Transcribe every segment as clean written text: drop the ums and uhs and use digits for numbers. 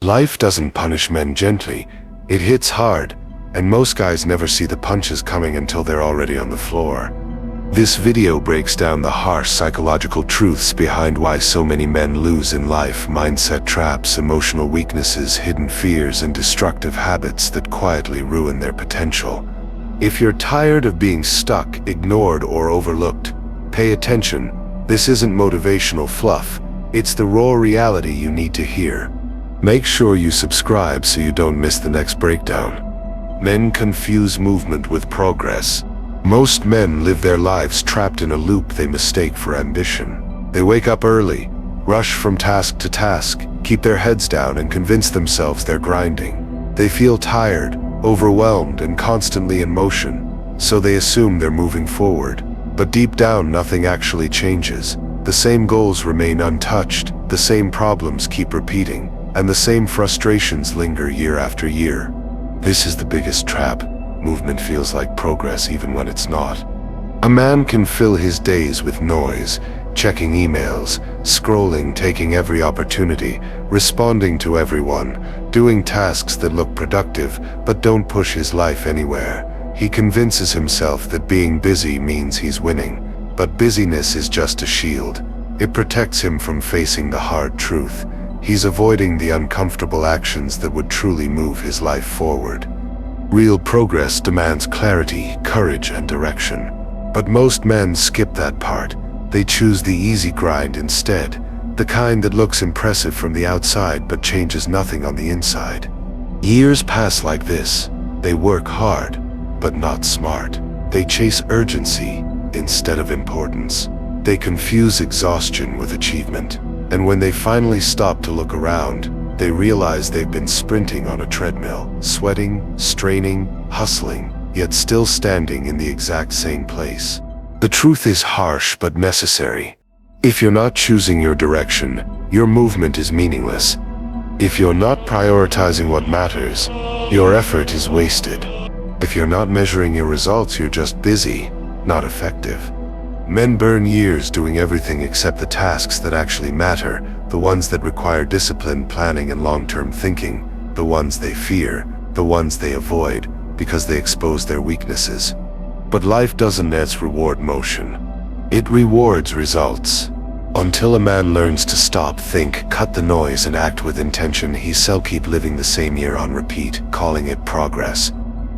Life doesn't punish men gently, it hits hard, and most guys never see the punches coming until they're already on the floor. This video breaks down the harsh psychological truths behind why so many men lose in life: mindset traps, emotional weaknesses, hidden fears, and destructive habits that quietly ruin their potential. If you're tired of being stuck, ignored, or overlooked, pay attention. This isn't motivational fluff, it's the raw reality you need to hear. Make sure you subscribe so you don't miss the next breakdown. Men confuse movement with progress. Most men live their lives trapped in a loop they mistake for ambition. They wake up early, rush from task to task, keep their heads down, and convince themselves they're grinding. They feel tired, overwhelmed, and constantly in motion, so they assume they're moving forward. But deep down, nothing actually changes. The same goals remain untouched, the same problems keep repeating, and the same frustrations linger year after year. This is the biggest trap. Movement feels like progress even when it's not. A man can fill his days with noise, checking emails, scrolling, taking every opportunity, responding to everyone, doing tasks that look productive but don't push his life anywhere. He convinces himself that being busy means he's winning, but busyness is just a shield. It protects him from facing the hard truth. He's avoiding the uncomfortable actions that would truly move his life forward. Real progress demands clarity, courage, and direction. But most men skip that part. They choose the easy grind instead, the kind that looks impressive from the outside but changes nothing on the inside. Years pass like this. They work hard, but not smart. They chase urgency instead of importance. They confuse exhaustion with achievement. And when they finally stop to look around, they realize they've been sprinting on a treadmill, sweating, straining, hustling, yet still standing in the exact same place. The truth is harsh but necessary. If you're not choosing your direction, your movement is meaningless. If you're not prioritizing what matters, your effort is wasted. If you're not measuring your results, you're just busy, not effective. Men burn years doing everything except the tasks that actually matter, the ones that require discipline, planning, and long-term thinking, the ones they fear, the ones they avoid, because they expose their weaknesses. But life doesn't reward motion. It rewards results. Until a man learns to stop, think, cut the noise, and act with intention, he'll keep living the same year on repeat, calling it progress.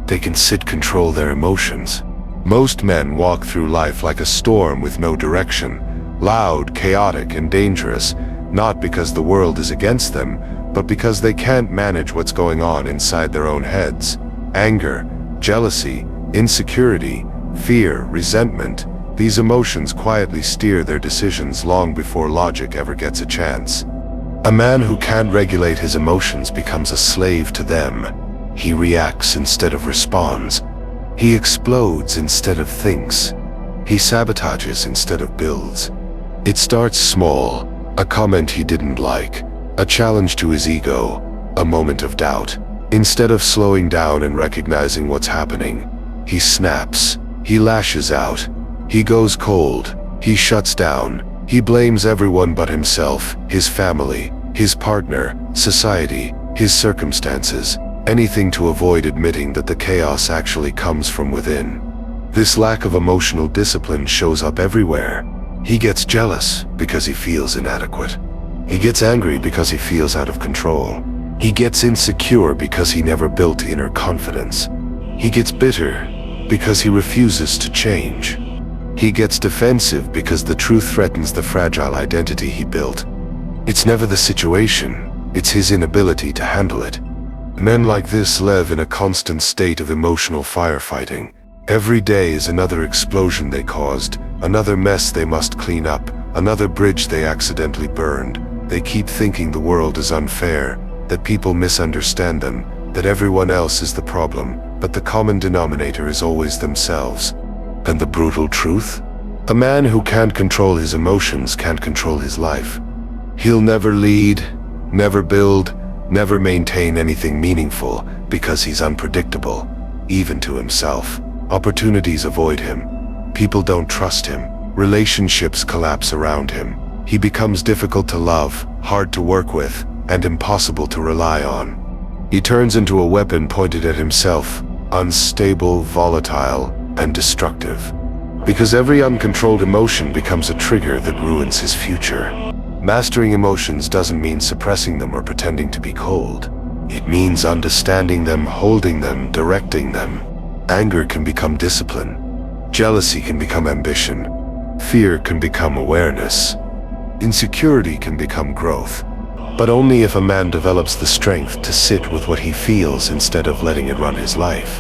They can control their emotions. Most men walk through life like a storm with no direction, loud, chaotic, and dangerous, not because the world is against them, but because they can't manage what's going on inside their own heads. Anger, jealousy, insecurity, fear, resentment, these emotions quietly steer their decisions long before logic ever gets a chance. A man who can't regulate his emotions becomes a slave to them. He reacts instead of responds. He explodes instead of thinks. He sabotages instead of builds. It starts small, a comment he didn't like, a challenge to his ego, a moment of doubt. Instead of slowing down and recognizing what's happening, he snaps, he lashes out, he goes cold, he shuts down, he blames everyone but himself, his family, his partner, society, his circumstances. Anything to avoid admitting that the chaos actually comes from within. This lack of emotional discipline shows up everywhere. He gets jealous because he feels inadequate. He gets angry because he feels out of control. He gets insecure because he never built inner confidence. He gets bitter because he refuses to change. He gets defensive because the truth threatens the fragile identity he built. It's never the situation, it's his inability to handle it. Men like this live in a constant state of emotional firefighting. Every day is another explosion they caused, another mess they must clean up, another bridge they accidentally burned. They keep thinking the world is unfair, that people misunderstand them, that everyone else is the problem, but the common denominator is always themselves. And the brutal truth? A man who can't control his emotions can't control his life. He'll never lead, never build, never maintain anything meaningful because he's unpredictable, even to himself. Opportunities avoid him. People don't trust him. Relationships collapse around him. He becomes difficult to love, hard to work with, and impossible to rely on. He turns into a weapon pointed at himself, unstable, volatile, and destructive. Because every uncontrolled emotion becomes a trigger that ruins his future. Mastering emotions doesn't mean suppressing them or pretending to be cold. It means understanding them, holding them, directing them. Anger can become discipline. Jealousy can become ambition. Fear can become awareness. Insecurity can become growth. But only if a man develops the strength to sit with what he feels instead of letting it run his life.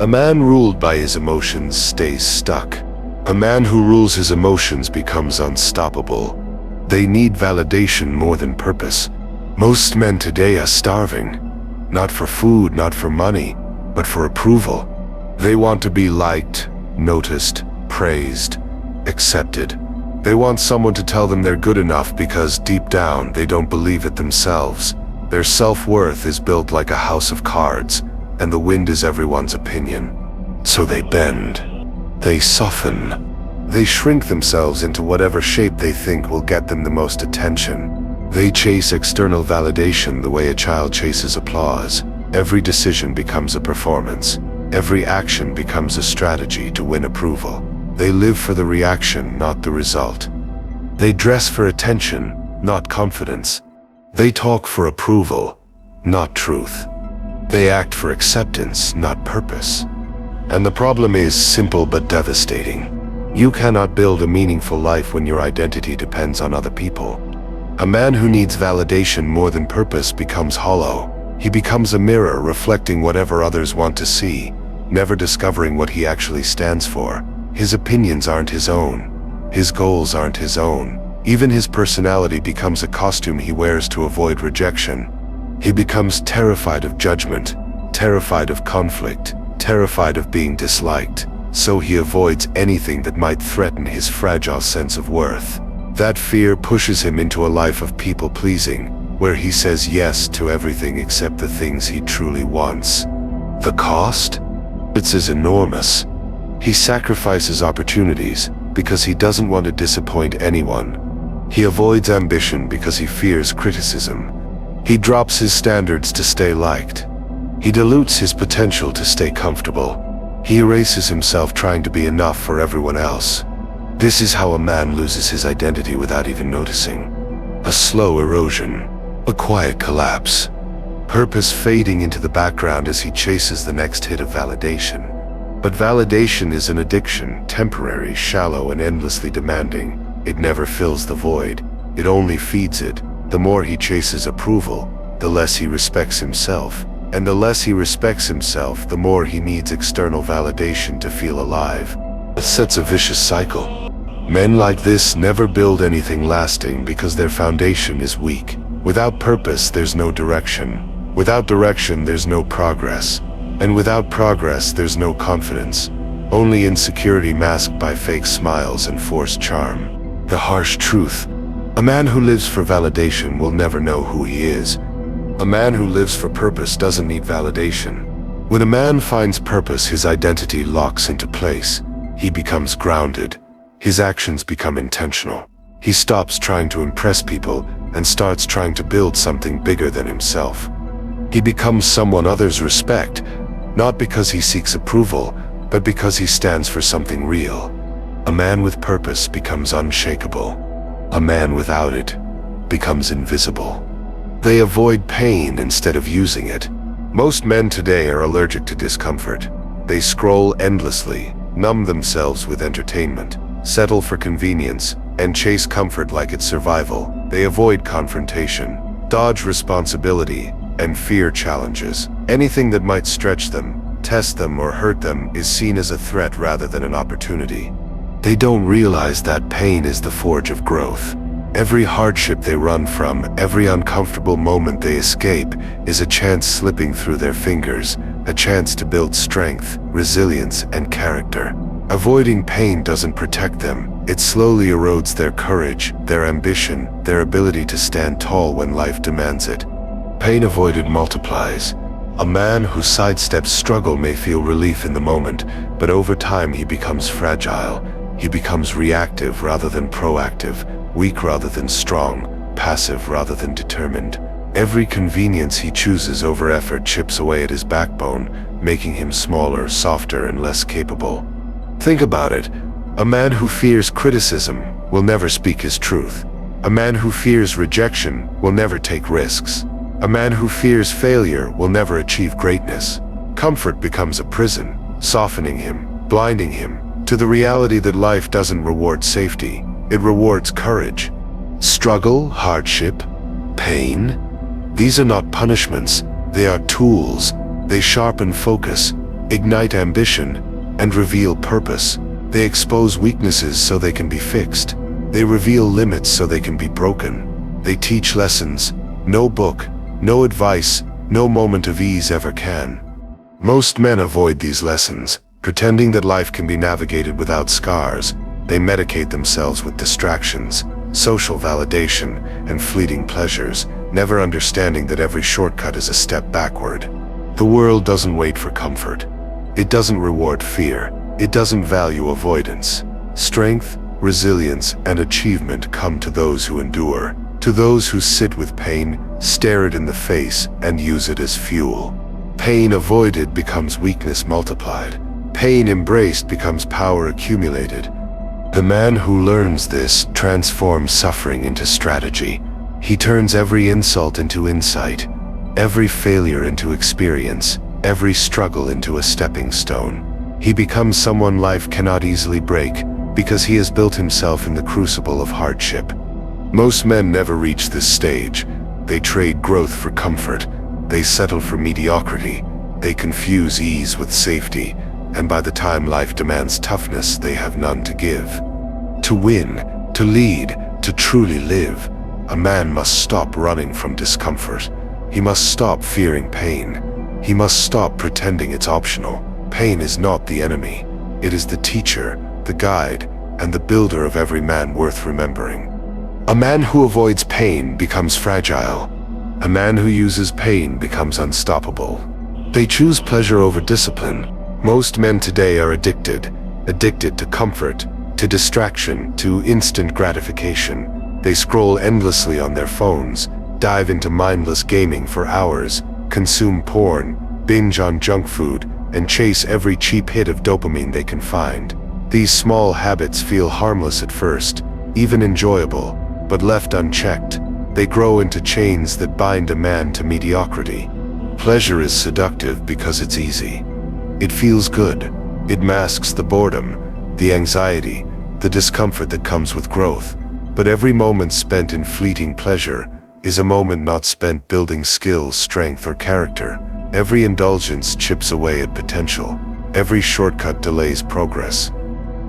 A man ruled by his emotions stays stuck. A man who rules his emotions becomes unstoppable. They need validation more than purpose. Most men today are starving. Not for food, not for money, but for approval. They want to be liked, noticed, praised, accepted. They want someone to tell them they're good enough because deep down they don't believe it themselves. Their self-worth is built like a house of cards, and the wind is everyone's opinion. So they bend. They soften. They shrink themselves into whatever shape they think will get them the most attention. They chase external validation the way a child chases applause. Every decision becomes a performance. Every action becomes a strategy to win approval. They live for the reaction, not the result. They dress for attention, not confidence. They talk for approval, not truth. They act for acceptance, not purpose. And the problem is simple but devastating. You cannot build a meaningful life when your identity depends on other people. A man who needs validation more than purpose becomes hollow. He becomes a mirror reflecting whatever others want to see, never discovering what he actually stands for. His opinions aren't his own. His goals aren't his own. Even his personality becomes a costume he wears to avoid rejection. He becomes terrified of judgment, terrified of conflict, terrified of being disliked, so he avoids anything that might threaten his fragile sense of worth. That fear pushes him into a life of people-pleasing, where he says yes to everything except the things he truly wants. The cost? It's enormous. He sacrifices opportunities because he doesn't want to disappoint anyone. He avoids ambition because he fears criticism. He drops his standards to stay liked. He dilutes his potential to stay comfortable. He erases himself trying to be enough for everyone else. This is how a man loses his identity without even noticing. A slow erosion, a quiet collapse, purpose fading into the background as he chases the next hit of validation. But validation is an addiction, temporary, shallow, and endlessly demanding. It never fills the void. It only feeds it. The more he chases approval, the less he respects himself. And the less he respects himself, the more he needs external validation to feel alive. It sets a vicious cycle. Men like this never build anything lasting because their foundation is weak. Without purpose, there's no direction. Without direction, there's no progress. And without progress, there's no confidence. Only insecurity masked by fake smiles and forced charm. The harsh truth: a man who lives for validation will never know who he is. A man who lives for purpose doesn't need validation. When a man finds purpose, his identity locks into place. He becomes grounded. His actions become intentional. He stops trying to impress people and starts trying to build something bigger than himself. He becomes someone others respect, not because he seeks approval, but because he stands for something real. A man with purpose becomes unshakable. A man without it becomes invisible. They avoid pain instead of using it. Most men today are allergic to discomfort. They scroll endlessly, numb themselves with entertainment, settle for convenience, and chase comfort like it's survival. They avoid confrontation, dodge responsibility, and fear challenges. Anything that might stretch them, test them, or hurt them is seen as a threat rather than an opportunity. They don't realize that pain is the forge of growth. Every hardship they run from, every uncomfortable moment they escape, is a chance slipping through their fingers, a chance to build strength, resilience, and character. Avoiding pain doesn't protect them. It slowly erodes their courage, their ambition, their ability to stand tall when life demands it. Pain avoided multiplies. A man who sidesteps struggle may feel relief in the moment, but over time he becomes fragile. He becomes reactive rather than proactive, weak rather than strong, passive rather than determined. Every convenience he chooses over effort chips away at his backbone, making him smaller, softer, and less capable. Think about it. A man who fears criticism will never speak his truth. A man who fears rejection will never take risks. A man who fears failure will never achieve greatness. Comfort becomes a prison, softening him, blinding him to the reality that life doesn't reward safety, it rewards courage. Struggle, hardship, pain, these are not punishments, they are tools. They sharpen focus, ignite ambition, and reveal purpose. They expose weaknesses so they can be fixed. They reveal limits so they can be broken. They teach lessons no book, no advice, no moment of ease ever can. Most men avoid these lessons, pretending that life can be navigated without scars. They medicate themselves with distractions, social validation, and fleeting pleasures, never understanding that every shortcut is a step backward. The world doesn't wait for comfort. It doesn't reward fear. It doesn't value avoidance. Strength, resilience, and achievement come to those who endure, to those who sit with pain, stare it in the face, and use it as fuel. Pain avoided becomes weakness multiplied. Pain embraced becomes power accumulated. The man who learns this transforms suffering into strategy. He turns every insult into insight, every failure into experience, every struggle into a stepping stone. He becomes someone life cannot easily break because he has built himself in the crucible of hardship. Most men never reach this stage. They trade growth for comfort. They settle for mediocrity. They confuse ease with safety. And by the time life demands toughness, they have none to give. To win, to lead, to truly live, a man must stop running from discomfort. He must stop fearing pain. He must stop pretending it's optional. Pain is not the enemy. It is the teacher, the guide, and the builder of every man worth remembering. A man who avoids pain becomes fragile. A man who uses pain becomes unstoppable. They choose pleasure over discipline. Most men today are addicted to comfort, to distraction, to instant gratification. They scroll endlessly on their phones, dive into mindless gaming for hours, consume porn, binge on junk food, and chase every cheap hit of dopamine they can find. These small habits feel harmless at first, even enjoyable, but left unchecked, they grow into chains that bind a man to mediocrity. Pleasure is seductive because it's easy. It feels good. It masks the boredom, the anxiety, the discomfort that comes with growth. But every moment spent in fleeting pleasure is a moment not spent building skills, strength, or character. Every indulgence chips away at potential. Every shortcut delays progress.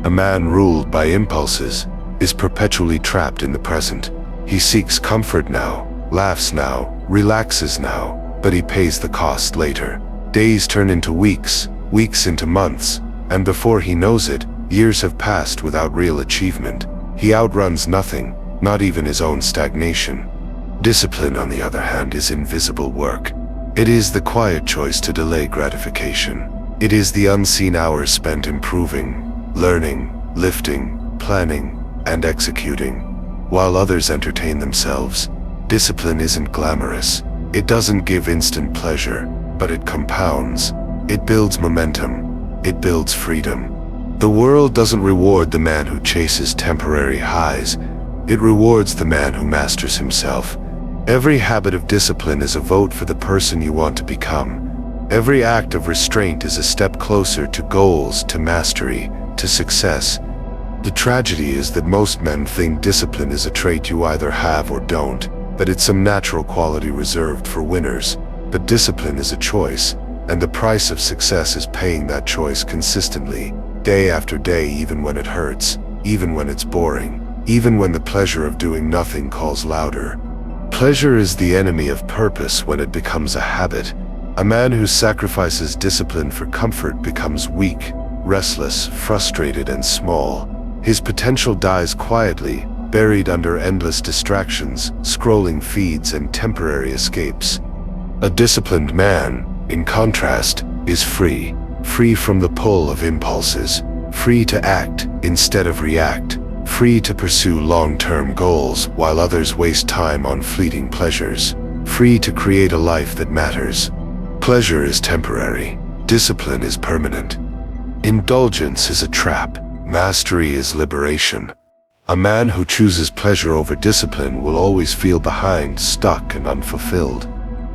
A man ruled by impulses is perpetually trapped in the present. He seeks comfort now, laughs now, relaxes now, but he pays the cost later. Days turn into weeks, weeks into months, and before he knows it, years have passed without real achievement. He outruns nothing, not even his own stagnation. Discipline, on the other hand, is invisible work. It is the quiet choice to delay gratification. It is the unseen hours spent improving, learning, lifting, planning, and executing. While others entertain themselves, discipline isn't glamorous. It doesn't give instant pleasure, but it compounds. It builds momentum. It builds freedom. The world doesn't reward the man who chases temporary highs. It rewards the man who masters himself. Every habit of discipline is a vote for the person you want to become. Every act of restraint is a step closer to goals, to mastery, to success. The tragedy is that most men think discipline is a trait you either have or don't, that it's some natural quality reserved for winners. But discipline is a choice, and the price of success is paying that choice consistently, day after day, even when it hurts, even when it's boring, even when the pleasure of doing nothing calls louder. Pleasure is the enemy of purpose when it becomes a habit. A man who sacrifices discipline for comfort becomes weak, restless, frustrated, and small. His potential dies quietly, buried under endless distractions, scrolling feeds, and temporary escapes. A disciplined man, in contrast, is free from the pull of impulses, free to act instead of react, free to pursue long-term goals while others waste time on fleeting pleasures, free to create a life that matters. Pleasure is temporary. Discipline is permanent. Indulgence is a trap. Mastery is liberation. A man who chooses pleasure over discipline will always feel behind, stuck, and unfulfilled.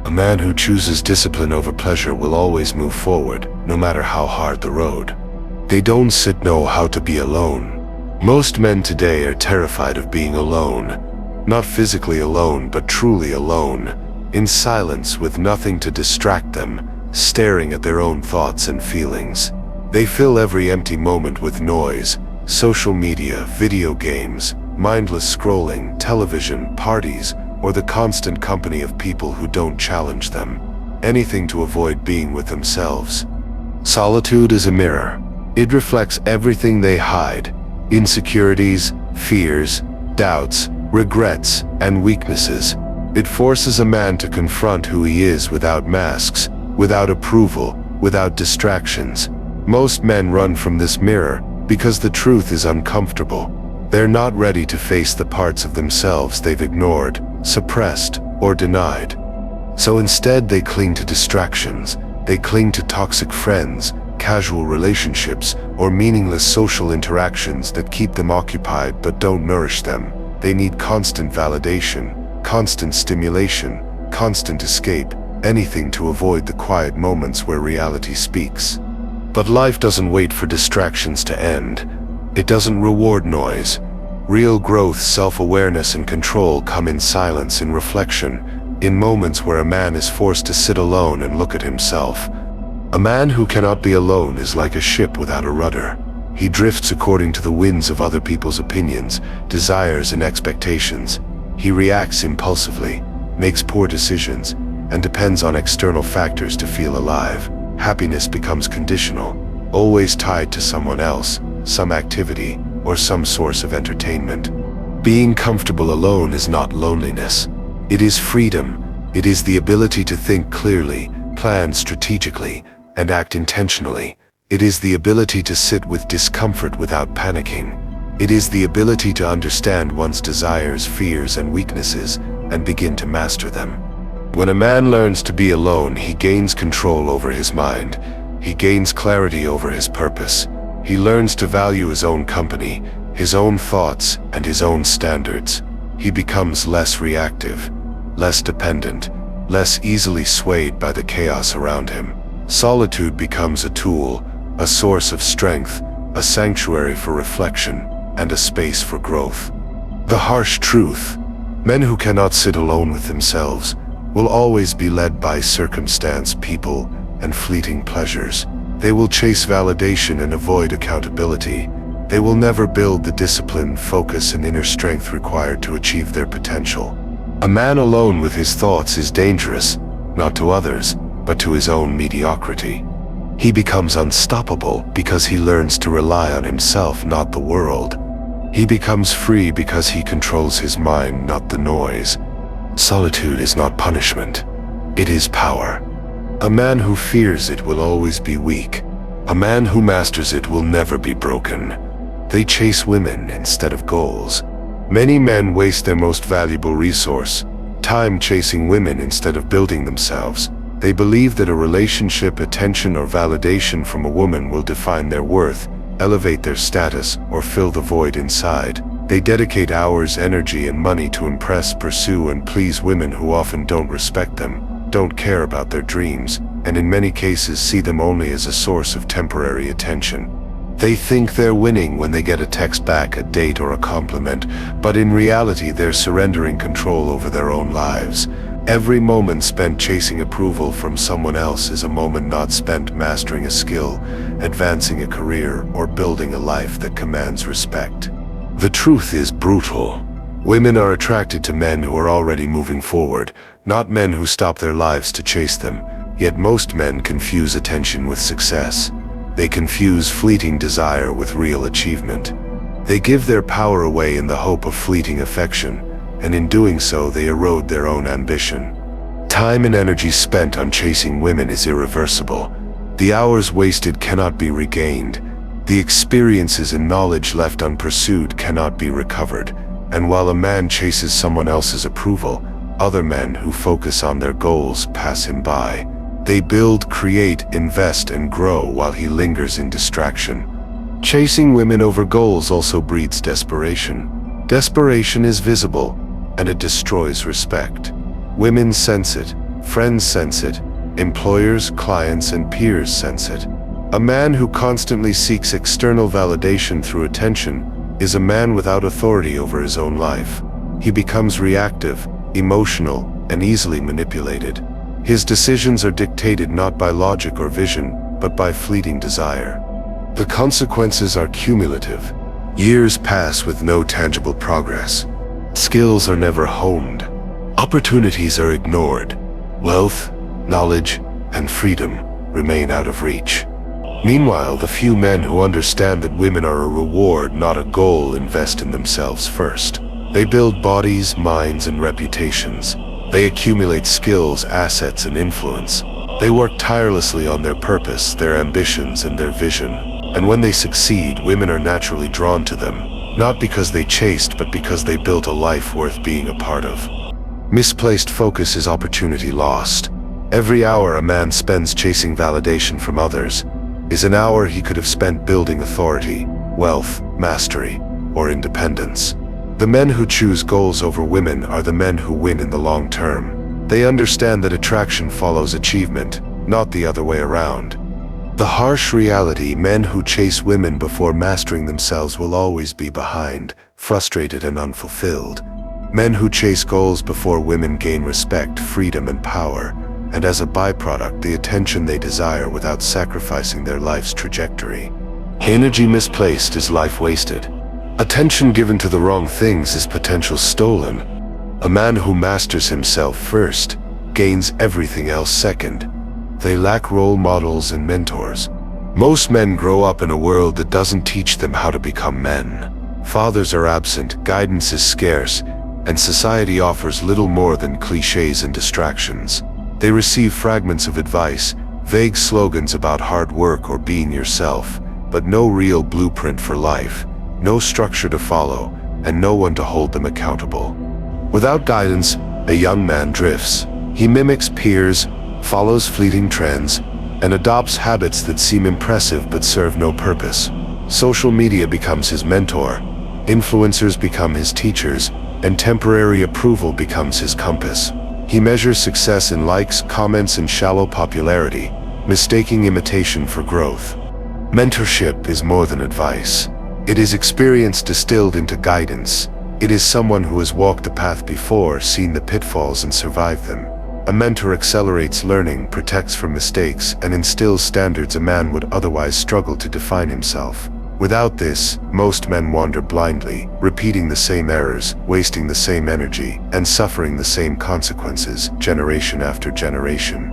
A man who chooses discipline over pleasure will always move forward, no matter how hard the road. They don't know how to be alone. Most men today are terrified of being alone. Not physically alone, but truly alone. In silence, with nothing to distract them, staring at their own thoughts and feelings. They fill every empty moment with noise, social media, video games, mindless scrolling, television, parties, or the constant company of people who don't challenge them. Anything to avoid being with themselves. Solitude is a mirror. It reflects everything they hide: insecurities, fears, doubts, regrets, and weaknesses. It forces a man to confront who he is without masks, without approval, without distractions. Most men run from this mirror because the truth is uncomfortable. They're not ready to face the parts of themselves they've ignored, suppressed, or denied. So instead they cling to distractions. They cling to toxic friends, casual relationships, or meaningless social interactions that keep them occupied but don't nourish them. They need constant validation, constant stimulation, constant escape, anything to avoid the quiet moments where reality speaks. But life doesn't wait for distractions to end. It doesn't reward noise. Real growth, self-awareness, and control come in silence, in reflection, in moments where a man is forced to sit alone and look at himself. A man who cannot be alone is like a ship without a rudder. He drifts according to the winds of other people's opinions, desires, and expectations. He reacts impulsively, makes poor decisions, and depends on external factors to feel alive. Happiness becomes conditional, always tied to someone else, some activity, or some source of entertainment. Being comfortable alone is not loneliness. It is freedom. It is the ability to think clearly, plan strategically, and act intentionally. It is the ability to sit with discomfort without panicking. It is the ability to understand one's desires, fears, and weaknesses, and begin to master them. When a man learns to be alone, he gains control over his mind. He gains clarity over his purpose. He learns to value his own company, his own thoughts, and his own standards. He becomes less reactive, less dependent, less easily swayed by the chaos around him. Solitude becomes a tool, a source of strength, a sanctuary for reflection, and a space for growth. The harsh truth: men who cannot sit alone with themselves will always be led by circumstance, people, and fleeting pleasures. They will chase validation and avoid accountability. They will never build the discipline, focus, and inner strength required to achieve their potential. A man alone with his thoughts is dangerous, not to others, but to his own mediocrity. He becomes unstoppable because he learns to rely on himself, not the world. He becomes free because he controls his mind, not the noise. Solitude is not punishment. It is power. A man who fears it will always be weak. A man who masters it will never be broken. They chase women instead of goals. Many men waste their most valuable resource, time, chasing women instead of building themselves. They believe that a relationship, attention, or validation from a woman will define their worth, elevate their status, or fill the void inside. They dedicate hours, energy, and money to impress, pursue, and please women who often don't respect them, don't care about their dreams, and in many cases see them only as a source of temporary attention. They think they're winning when they get a text back, a date, or a compliment, but in reality they're surrendering control over their own lives. Every moment spent chasing approval from someone else is a moment not spent mastering a skill, advancing a career, or building a life that commands respect. The truth is brutal. Women are attracted to men who are already moving forward, not men who stop their lives to chase them. Yet most men confuse attention with success. They confuse fleeting desire with real achievement. They give their power away in the hope of fleeting affection, and in doing so they erode their own ambition. Time and energy spent on chasing women is irreversible. The hours wasted cannot be regained. The experiences and knowledge left unpursued cannot be recovered. And while a man chases someone else's approval, Other men who focus on their goals pass him by. They build, create, invest, and grow while he lingers in distraction. Chasing women over goals also breeds desperation. Desperation is visible, and it destroys respect. Women sense it, friends sense it, employers, clients, and peers sense it. A man who constantly seeks external validation through attention is a man without authority over his own life. He becomes reactive, emotional, and easily manipulated. His decisions are dictated not by logic or vision, but by fleeting desire. The consequences are cumulative. Years pass with no tangible progress. Skills are never honed. Opportunities are ignored. Wealth, knowledge, and freedom remain out of reach. Meanwhile, the few men who understand that women are a reward, not a goal, invest in themselves first. They build bodies, minds, and reputations. They accumulate skills, assets, and influence. They work tirelessly on their purpose, their ambitions, and their vision. And when they succeed, women are naturally drawn to them, not because they chased, but because they built a life worth being a part of. Misplaced focus is opportunity lost. Every hour a man spends chasing validation from others is an hour he could have spent building authority, wealth, mastery, or independence. The men who choose goals over women are the men who win in the long term. They understand that attraction follows achievement, not the other way around. The harsh reality: men who chase women before mastering themselves will always be behind, frustrated, and unfulfilled. Men who chase goals before women gain respect, freedom, and power, and as a byproduct, the attention they desire without sacrificing their life's trajectory. Energy misplaced is life wasted. Attention given to the wrong things is potential stolen. A man who masters himself first gains everything else second. They lack role models and mentors. Most men grow up in a world that doesn't teach them how to become men. Fathers are absent, guidance is scarce, and society offers little more than cliches and distractions. They receive fragments of advice, vague slogans about hard work or being yourself, but no real blueprint for life, no structure to follow, and no one to hold them accountable. Without guidance, a young man drifts. He mimics peers, follows fleeting trends, and adopts habits that seem impressive but serve no purpose. Social media becomes his mentor, influencers become his teachers, and temporary approval becomes his compass. He measures success in likes, comments, and shallow popularity, mistaking imitation for growth. Mentorship is more than advice. It is experience distilled into guidance. It is someone who has walked the path before, seen the pitfalls, and survived them. A mentor accelerates learning, protects from mistakes, and instills standards a man would otherwise struggle to define himself. Without this, most men wander blindly, repeating the same errors, wasting the same energy, and suffering the same consequences, generation after generation.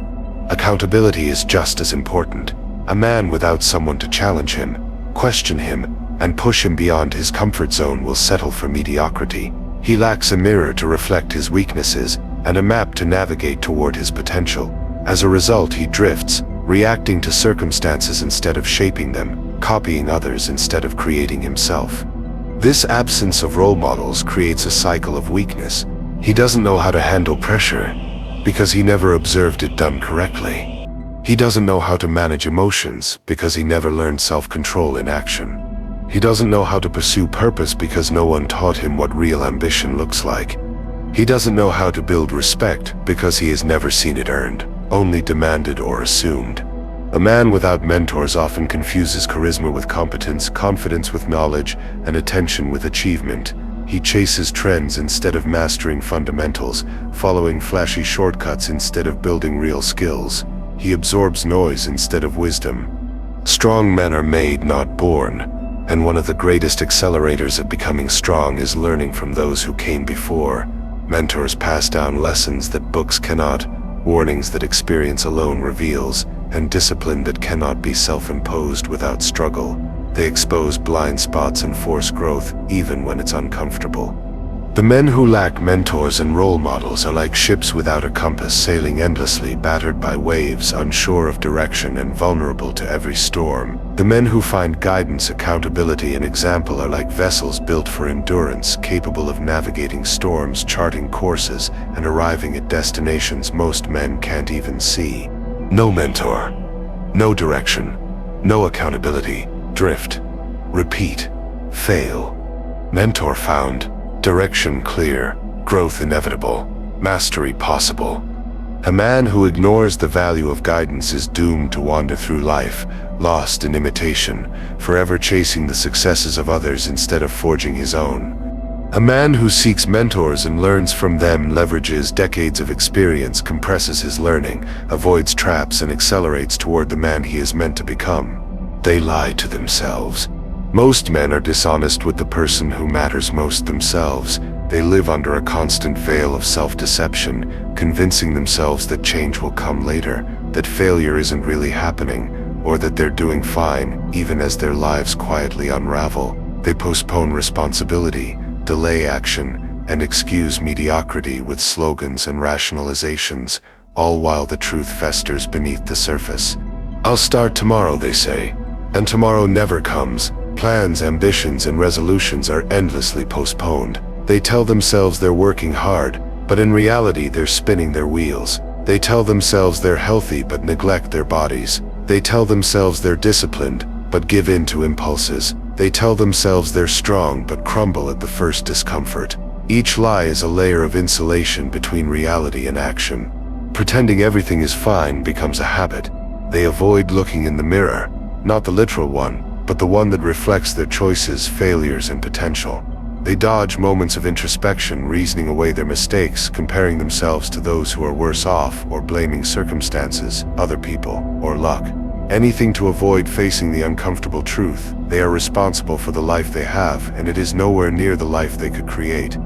Accountability is just as important. A man without someone to challenge him, question him, and push him beyond his comfort zone will settle for mediocrity. He lacks a mirror to reflect his weaknesses, and a map to navigate toward his potential. As a result, he drifts, reacting to circumstances instead of shaping them, copying others instead of creating himself. This absence of role models creates a cycle of weakness. He doesn't know how to handle pressure because he never observed it done correctly. He doesn't know how to manage emotions because he never learned self-control in action. He doesn't know how to pursue purpose because no one taught him what real ambition looks like. He doesn't know how to build respect because he has never seen it earned, only demanded or assumed. A man without mentors often confuses charisma with competence, confidence with knowledge, and attention with achievement. He chases trends instead of mastering fundamentals, following flashy shortcuts instead of building real skills. He absorbs noise instead of wisdom. Strong men are made, not born, and one of the greatest accelerators of becoming strong is learning from those who came before. Mentors pass down lessons that books cannot, warnings that experience alone reveals, and discipline that cannot be self-imposed without struggle. They expose blind spots and force growth even when it's uncomfortable. The men who lack mentors and role models are like ships without a compass, sailing endlessly, battered by waves, unsure of direction and vulnerable to every storm. The men who find guidance, accountability, and example are like vessels built for endurance, capable of navigating storms, charting courses, and arriving at destinations most men can't even see. No mentor, no direction, no accountability. Drift, repeat, fail. Mentor found, direction clear, growth inevitable, mastery possible. A man who ignores the value of guidance is doomed to wander through life, lost in imitation, forever chasing the successes of others instead of forging his own. A man who seeks mentors and learns from them leverages decades of experience, compresses his learning, avoids traps, and accelerates toward the man he is meant to become. They lie to themselves. Most men are dishonest with the person who matters most, themselves. They live under a constant veil of self-deception, convincing themselves that change will come later, that failure isn't really happening, or that they're doing fine, even as their lives quietly unravel. They postpone responsibility, delay action, and excuse mediocrity with slogans and rationalizations, all while the truth festers beneath the surface. "I'll start tomorrow," they say, and tomorrow never comes. Plans, ambitions, and resolutions are endlessly postponed. They tell themselves they're working hard, but in reality they're spinning their wheels. They tell themselves they're healthy but neglect their bodies. They tell themselves they're disciplined, but give in to impulses. They tell themselves they're strong but crumble at the first discomfort. Each lie is a layer of insulation between reality and action. Pretending everything is fine becomes a habit. They avoid looking in the mirror, not the literal one, but the one that reflects their choices, failures, and potential. They dodge moments of introspection, reasoning away their mistakes, comparing themselves to those who are worse off, or blaming circumstances, other people, or luck. Anything to avoid facing the uncomfortable truth. They are responsible for the life they have, and it is nowhere near the life they could create.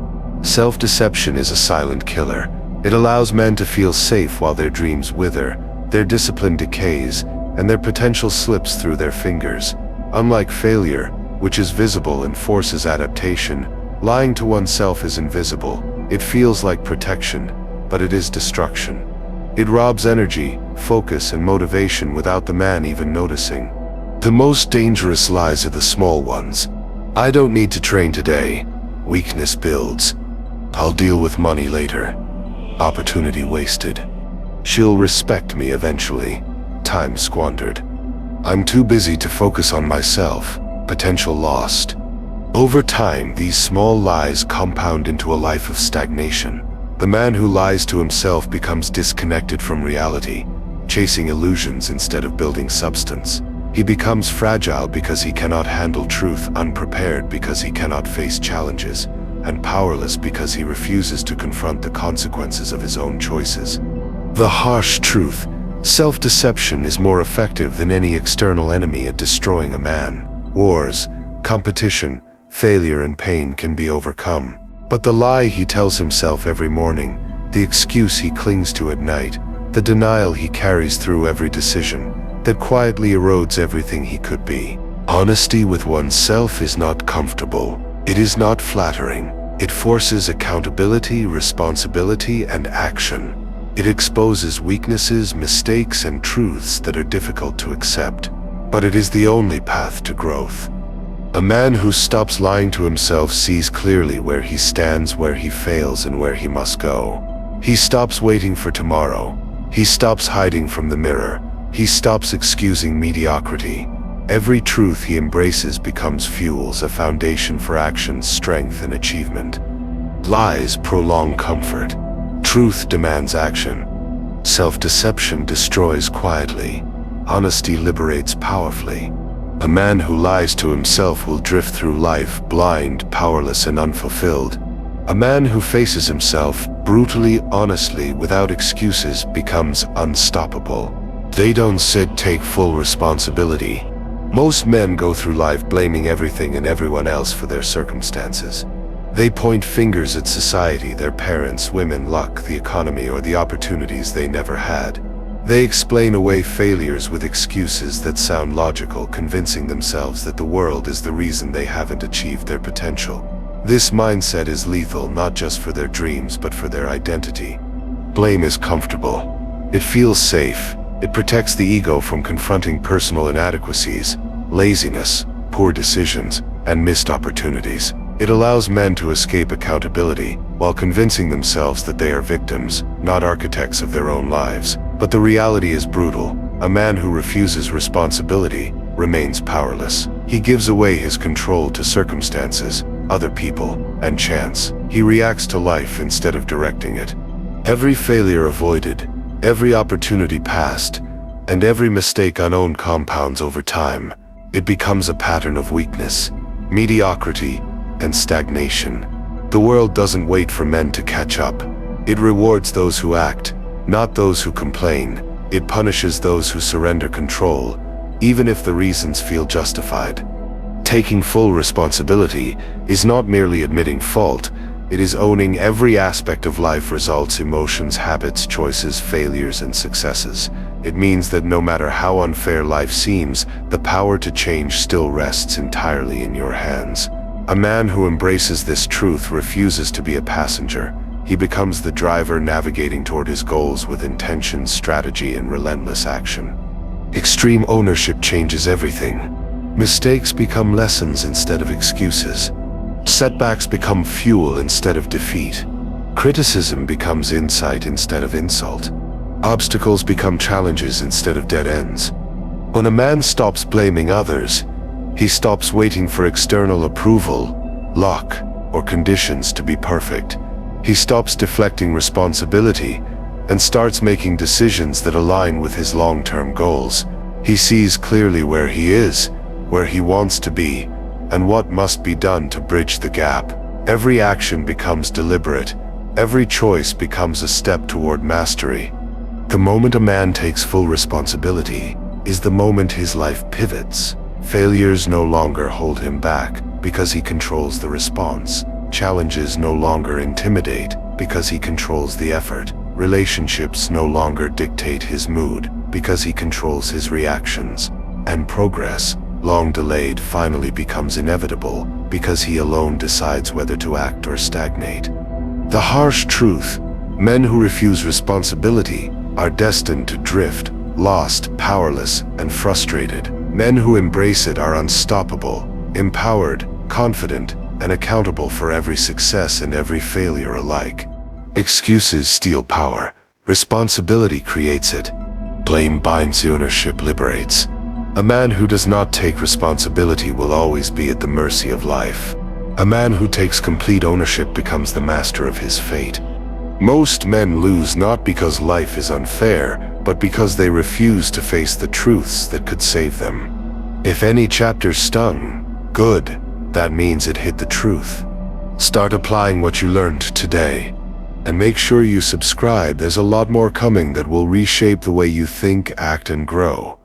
Self-deception is a silent killer. It allows men to feel safe while their dreams wither, their discipline decays, and their potential slips through their fingers. Unlike failure, which is visible and forces adaptation, lying to oneself is invisible. It feels like protection, but it is destruction. It robs energy, focus, and motivation without the man even noticing. The most dangerous lies are the small ones. "I don't need to train today." Weakness builds. "I'll deal with money later." Opportunity wasted. "She'll respect me eventually." Time squandered. "I'm too busy to focus on myself." Potential lost. Over time, these small lies compound into a life of stagnation. The man who lies to himself becomes disconnected from reality, chasing illusions instead of building substance. He becomes fragile because he cannot handle truth, unprepared because he cannot face challenges, and powerless because he refuses to confront the consequences of his own choices. The harsh truth: self-deception is more effective than any external enemy at destroying a man. Wars, competition, failure, and pain can be overcome. But the lie he tells himself every morning, the excuse he clings to at night, the denial he carries through every decision, that quietly erodes everything he could be. Honesty with oneself is not comfortable. It is not flattering. It forces accountability, responsibility, and action. It exposes weaknesses, mistakes, and truths that are difficult to accept. But it is the only path to growth. A man who stops lying to himself sees clearly where he stands, where he fails, and where he must go. He stops waiting for tomorrow. He stops hiding from the mirror. He stops excusing mediocrity. Every truth he embraces becomes fuels, a foundation for action, strength, and achievement. Lies prolong comfort. Truth demands action. Self-deception destroys quietly. Honesty liberates powerfully. A man who lies to himself will drift through life, blind, powerless, and unfulfilled. A man who faces himself brutally, honestly, without excuses, becomes unstoppable. They don't take full responsibility. Most men go through life blaming everything and everyone else for their circumstances. They point fingers at society, their parents, women, luck, the economy, or the opportunities they never had. They explain away failures with excuses that sound logical, convincing themselves that the world is the reason they haven't achieved their potential. This mindset is lethal not just for their dreams but for their identity. Blame is comfortable. It feels safe. It protects the ego from confronting personal inadequacies, laziness, poor decisions, and missed opportunities. It allows men to escape accountability while convincing themselves that they are victims, not architects of their own lives. But the reality is brutal. A man who refuses responsibility remains powerless. He gives away his control to circumstances, other people, and chance. He reacts to life instead of directing it. Every failure avoided, every opportunity passed, and every mistake unowned compounds over time. It becomes a pattern of weakness, mediocrity, and stagnation. The world doesn't wait for men to catch up. It rewards those who act, not those who complain. It punishes those who surrender control, even if the reasons feel justified. Taking full responsibility is not merely admitting fault, it is owning every aspect of life: results, emotions, habits, choices, failures, and successes. It means that no matter how unfair life seems, the power to change still rests entirely in your hands. A man who embraces this truth refuses to be a passenger. He becomes the driver, navigating toward his goals with intention, strategy, and relentless action. Extreme ownership changes everything. Mistakes become lessons instead of excuses. Setbacks become fuel instead of defeat. Criticism becomes insight instead of insult. Obstacles become challenges instead of dead ends. When a man stops blaming others, he stops waiting for external approval, luck, or conditions to be perfect. He stops deflecting responsibility and starts making decisions that align with his long-term goals. He sees clearly where he is, where he wants to be, and what must be done to bridge the gap. Every action becomes deliberate. Every choice becomes a step toward mastery. The moment a man takes full responsibility is the moment his life pivots. Failures no longer hold him back because he controls the response. Challenges no longer intimidate because he controls the effort. Relationships no longer dictate his mood because he controls his reactions. And progress, long delayed, finally becomes inevitable because he alone decides whether to act or stagnate. The harsh truth: men who refuse responsibility are destined to drift, lost, powerless, and frustrated. Men who embrace it are unstoppable, empowered, confident, and accountable for every success and every failure alike. Excuses steal power. Responsibility creates it. Blame binds, ownership liberates. A man who does not take responsibility will always be at the mercy of life. A man who takes complete ownership becomes the master of his fate. Most men lose not because life is unfair, but because they refuse to face the truths that could save them. If any chapter stung, good, that means it hit the truth. Start applying what you learned today. And make sure you subscribe. There's a lot more coming that will reshape the way you think, act, and grow.